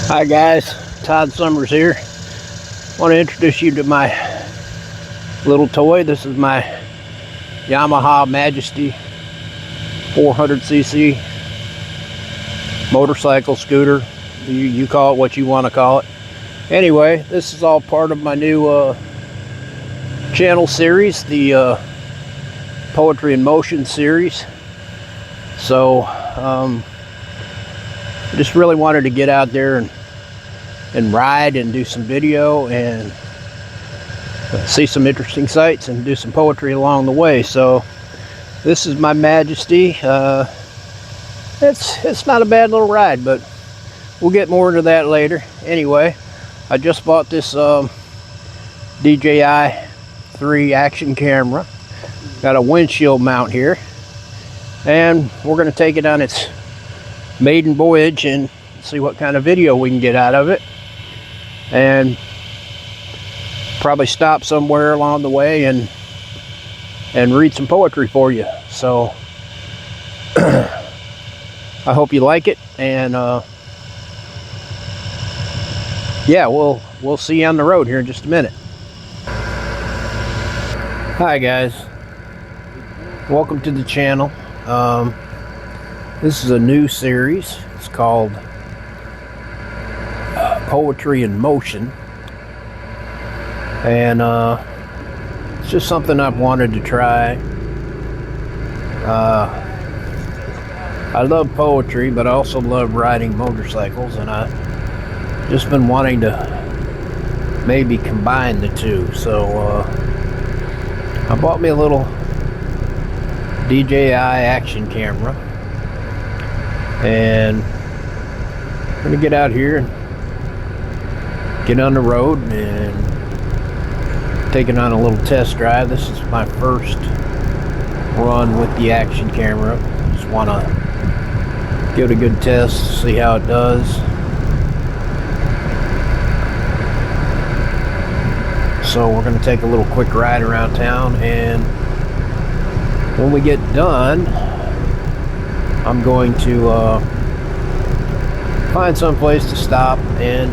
Hi guys, Todd Summers here. Want to introduce you to my little toy. This is my Yamaha Majesty 400cc motorcycle scooter. You call it what you want to call it. Anyway, this is all part of my new channel series, the Poetry in Motion series. So I just really wanted to get out there and ride and do some video and see some interesting sights and do some poetry along the way. So this is my Majesty. It's not a bad little ride, but we'll get more into that later. Anyway, I just bought this DJI 3 action camera. Got a windshield mount here, and we're going to take it on its maiden voyage and see what kind of video we can get out of it, and probably stop somewhere along the way and read some poetry for you. So I hope you like it, and yeah, we'll see you on the road here in just a minute. Hi guys, welcome to the channel. This is a new series. It's called Poetry in Motion, and it's just something I've wanted to try. I love poetry, but I also love riding motorcycles, and I've just been wanting to maybe combine the two. So I bought me a little DJI action camera, and I'm gonna get out here and get on the road and take it on a little test drive. This is my first run with the action camera. Just want to give it a good test, see how it does. So we're going to take a little quick ride around town, and when we get done, I'm going to find some place to stop and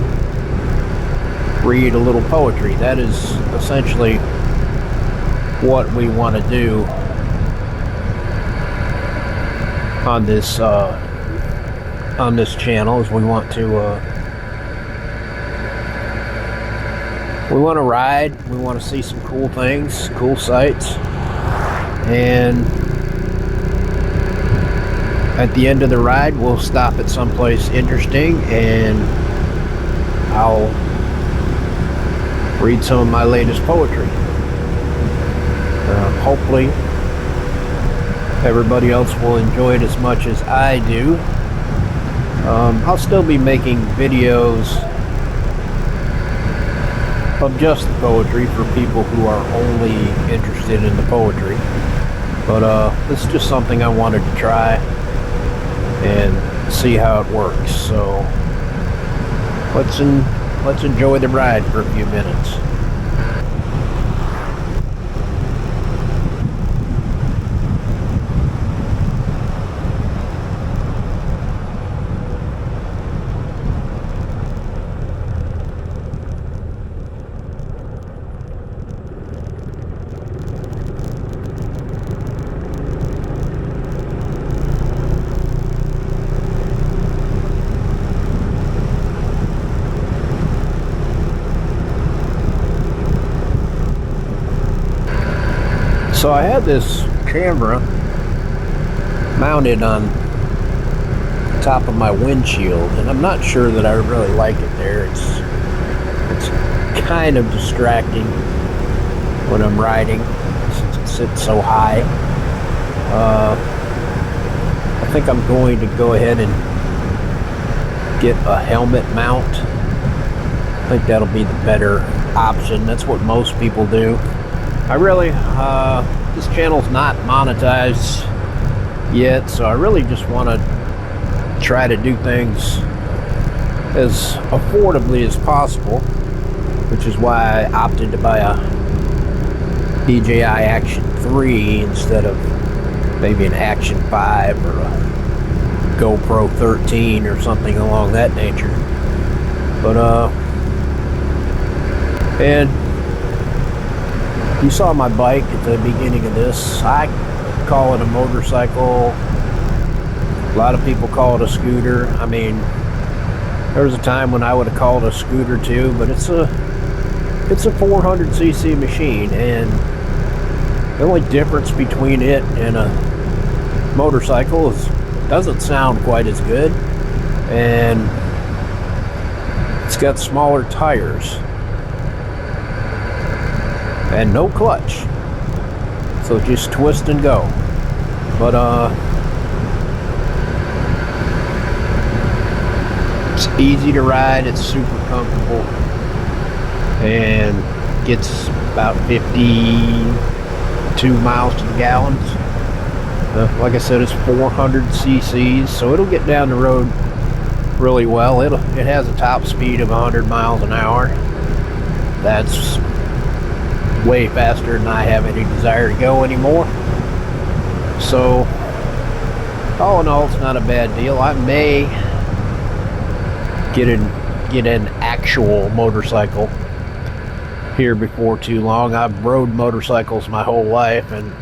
read a little poetry. That is essentially what we want to do on this channel. Is we want to ride, we want to see some cool things, cool sights, and at the end of the ride we'll stop at some place interesting and I'll read some of my latest poetry. Hopefully everybody else will enjoy it as much as I do. I'll still be making videos of just the poetry for people who are only interested in the poetry, but this is just something I wanted to try and see how it works. So let's enjoy the ride for a few minutes. So I had this camera mounted on top of my windshield, and I'm not sure that I really like it there. It's kind of distracting when I'm riding since it sits so high. I think I'm going to go ahead and get a helmet mount. I think that'll be the better option. That's what most people do. This channel's not monetized yet, so I really just want to try to do things as affordably as possible, which is why I opted to buy a DJI Action 3 instead of maybe an Action 5 or a GoPro 13 or something along that nature. But and you saw my bike at the beginning of this. I call it a motorcycle. A lot of people call it a scooter. I mean, there was a time when I would have called it a scooter too, but it's a 400cc machine, and the only difference between it and a motorcycle is it doesn't sound quite as good, and it's got smaller tires and no clutch, so just twist and go. But it's easy to ride, it's super comfortable, and gets about 52 miles to the gallon. Like I said, it's 400 cc's, so it'll get down the road really well. It has a top speed of 100 miles an hour. That's way faster than I have any desire to go anymore. So all in all, it's not a bad deal. I may get an actual motorcycle here before too long. I've rode motorcycles my whole life, and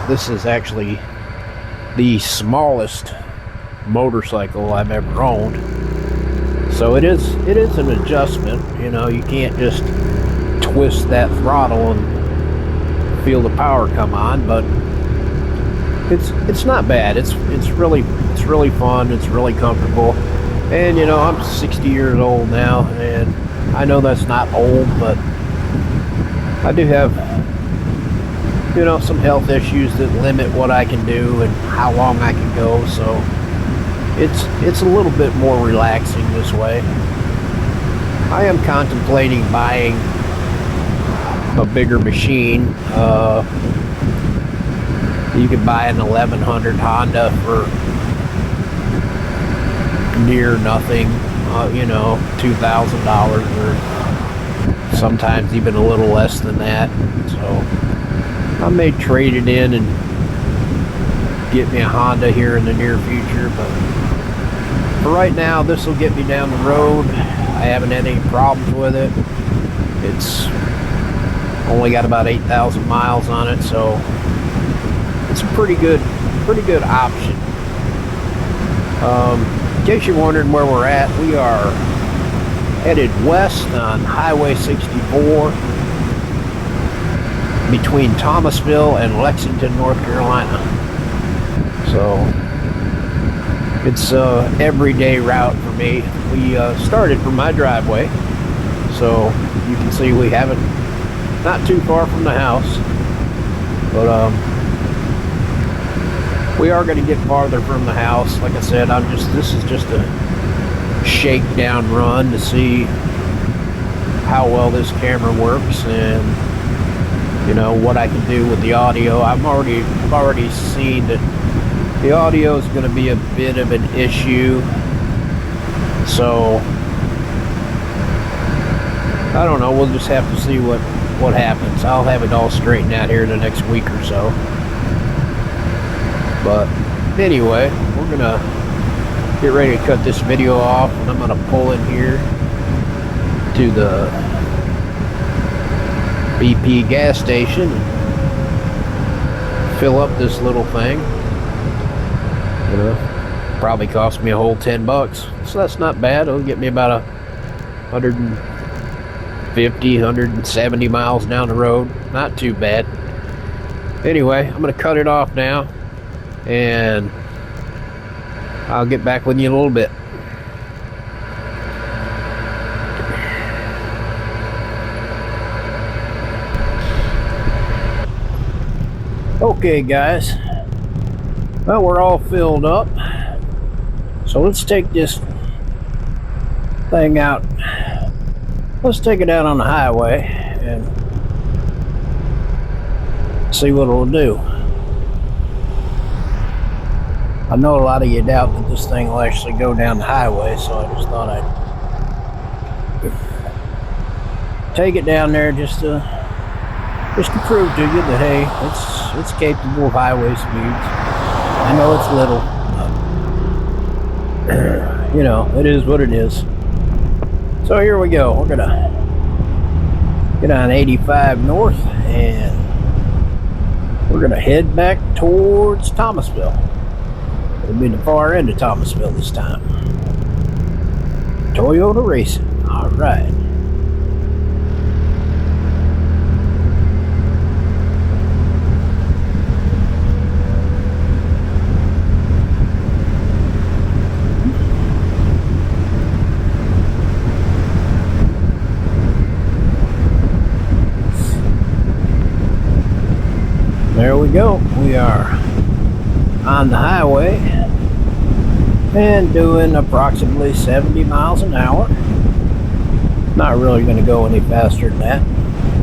this is actually the smallest motorcycle I've ever owned. So it is an adjustment. You know, you can't just twist that throttle and feel the power come on, but it's not bad. It's really fun. It's really comfortable. And you know, I'm 60 years old now, and I know that's not old, but I do have, you know, some health issues that limit what I can do and how long I can go. So it's a little bit more relaxing this way. I am contemplating buying a bigger machine. You could buy an 1100 Honda for near nothing, you know, $2,000, or sometimes even a little less than that. So I may trade it in and get me a Honda here in the near future, but for right now, this will get me down the road. I haven't had any problems with it. It's only got about 8,000 miles on it, so it's a pretty good option. In case you're wondering where we're at, we are headed west on Highway 64 between Thomasville and Lexington, North Carolina. So it's a everyday route for me. We started from my driveway, so you can see we haven't, not too far from the house, but we are going to get farther from the house. Like I said, this is just a shakedown run to see how well this camera works, and you know what I can do with the audio. I've already seen that the audio is going to be a bit of an issue, so I don't know, we'll just have to see what happens. I'll have it all straightened out here in the next week or so. But anyway, we're gonna get ready to cut this video off, and I'm gonna pull in here to the BP gas station and fill up this little thing. You know, probably cost me a whole $10, so that's not bad. It'll get me about 170 miles down the road. Not too bad. Anyway, I'm gonna cut it off now, and I'll get back with you in a little bit. Okay guys, well, we're all filled up, so let's take this thing out. Let's take it out on the highway and see what it'll do. I know a lot of you doubt that this thing will actually go down the highway, so I just thought I'd take it down there just to prove to you that, hey, it's capable of highway speeds. I know it's little, but you know, it is what it is. So here we go. We're gonna get on 85 north and we're gonna head back towards Thomasville. It'll be the far end of Thomasville this time. Toyota Racing. All right. There we go. We are on the highway and doing approximately 70 miles an hour. Not really going to go any faster than that.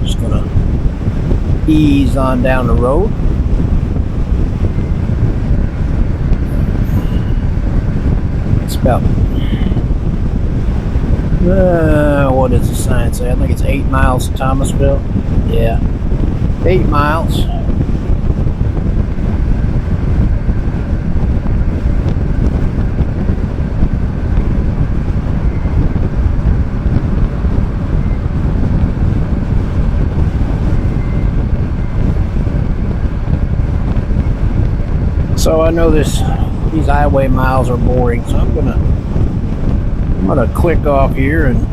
Just going to ease on down the road. It's about, what does the sign say? I think it's 8 miles to Thomasville. Yeah, 8 miles. So I know these highway miles are boring, so I'm gonna click off here and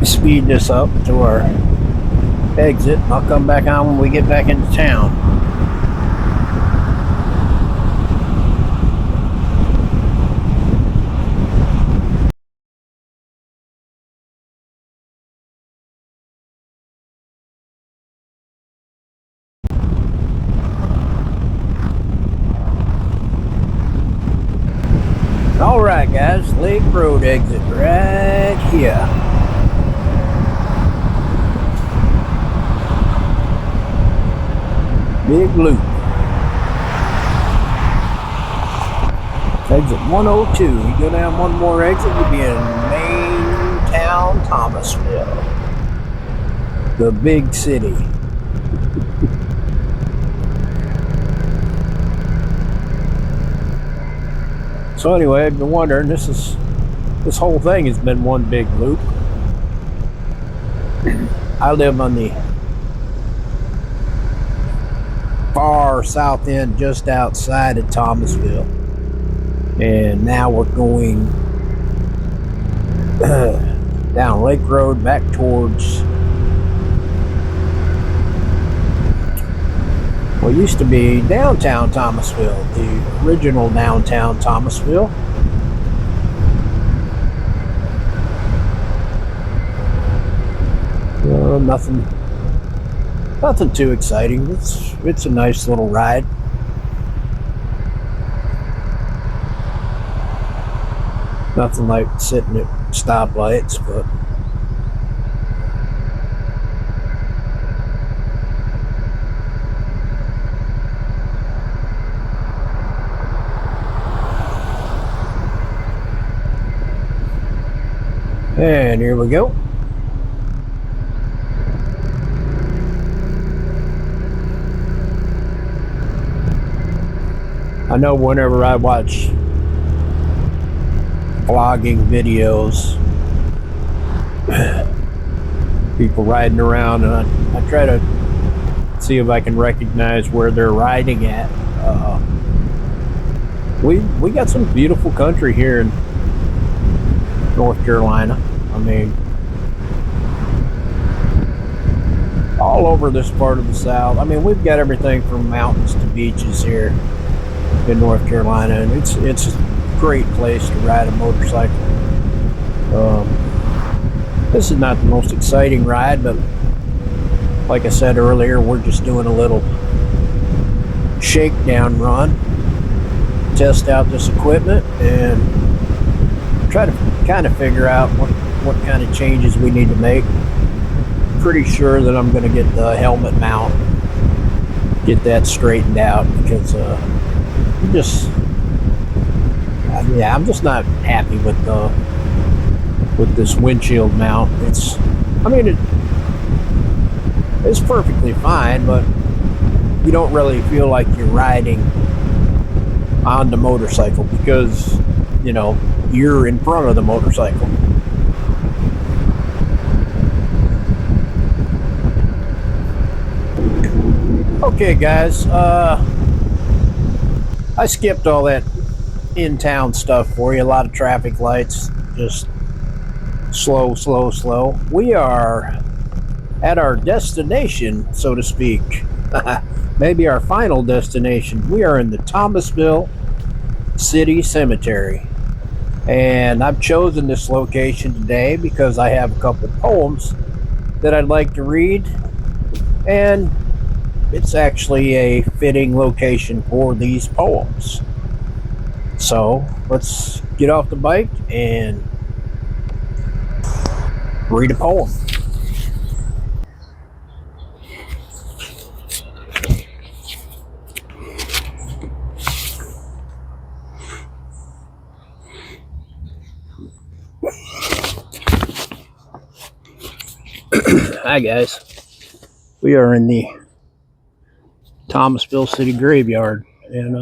speed this up to our exit. I'll come back on when we get back into town. All right, guys, Lake Road exit right here. Big loop. Exit 102. You go down one more exit, you'll be in main town Thomasville, the big city. So anyway, I've been wondering, this whole thing has been one big loop. I live on the far south end, just outside of Thomasville. And now we're going down Lake Road back towards what used to be downtown Thomasville, the original downtown Thomasville. Nothing too exciting. It's a nice little ride. Nothing like sitting at stoplights, but and here we go. I know whenever I watch vlogging videos, people riding around, and I try to see if I can recognize where they're riding at. We got some beautiful country here in North Carolina. I mean, all over this part of the South. I mean, we've got everything from mountains to beaches here in North Carolina, and it's a great place to ride a motorcycle. This is not the most exciting ride, but like I said earlier, we're just doing a little shakedown run, test out this equipment, and try to kind of figure out what kind of changes we need to make. Pretty sure that I'm going to get the helmet mount, get that straightened out, because I'm just not happy with this windshield mount. It's perfectly fine, but you don't really feel like you're riding on the motorcycle because, you know, you're in front of the motorcycle. Okay, guys, I skipped all that in-town stuff for you. A lot of traffic lights, just slow, slow, slow. We are at our destination, so to speak. Maybe our final destination. We are in the Thomasville City Cemetery. And I've chosen this location today because I have a couple poems that I'd like to read. And it's actually a fitting location for these poems. So let's get off the bike and read a poem. Hi guys, we are in the Thomasville City Graveyard, and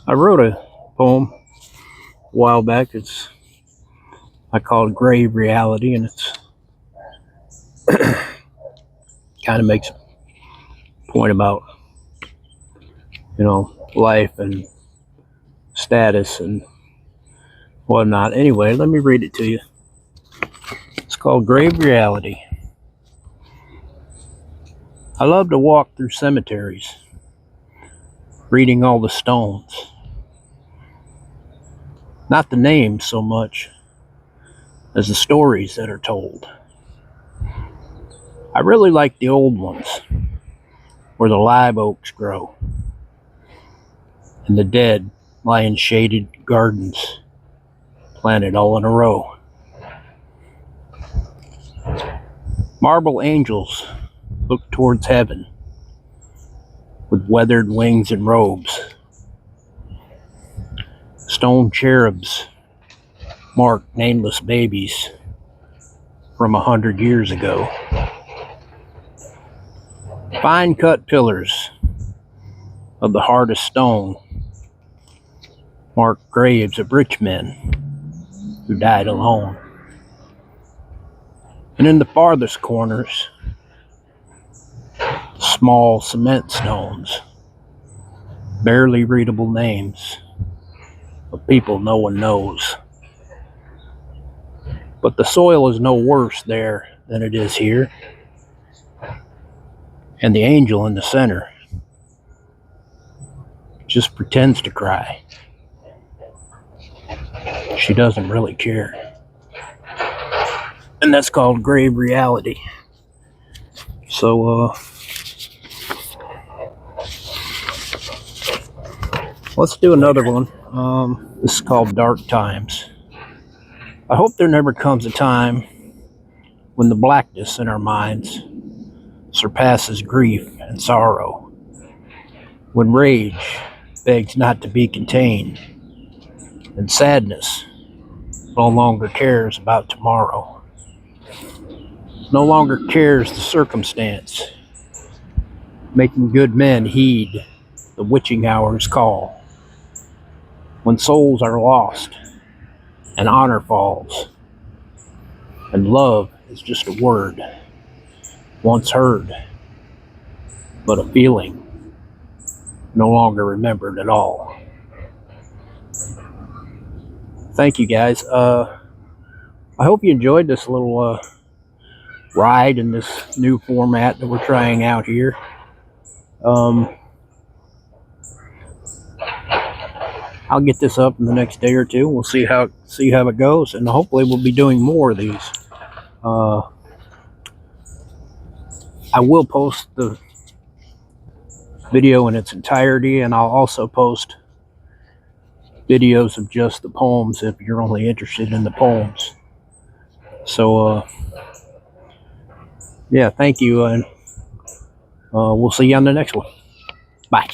I wrote a poem a while back. I call it Grave Reality, and it's kind of makes a point about, you know, life and status and whatnot. Anyway, let me read it to you. It's called Grave Reality. I love to walk through cemeteries, reading all the stones. Not the names so much as the stories that are told. I really like the old ones, where the live oaks grow, and the dead lie in shaded gardens, planted all in a row. Marble angels look towards heaven, with weathered wings and robes. Stone cherubs mark nameless babies from 100 years ago. Fine cut pillars of the hardest stone mark graves of rich men who died alone. And in the farthest corners, small cement stones, barely readable names of people no one knows. But the soil is no worse there than it is here. And the angel in the center just pretends to cry. She doesn't really care. And that's called Grave Reality. So, let's do another one. This is called Dark Times. I hope there never comes a time when the blackness in our minds surpasses grief and sorrow, when rage begs not to be contained, and sadness no longer cares about tomorrow, no longer cares the circumstance, making good men heed the witching hour's call, when souls are lost and honor falls, and love is just a word once heard, but a feeling no longer remembered at all. Thank you guys. I hope you enjoyed this little ride in this new format that we're trying out here. I'll get this up in the next day or two. We'll see how it goes, and hopefully we'll be doing more of these. I will post the video in its entirety, and I'll also post videos of just the poems if you're only interested in the poems. So yeah, thank you, and we'll see you on the next one. Bye.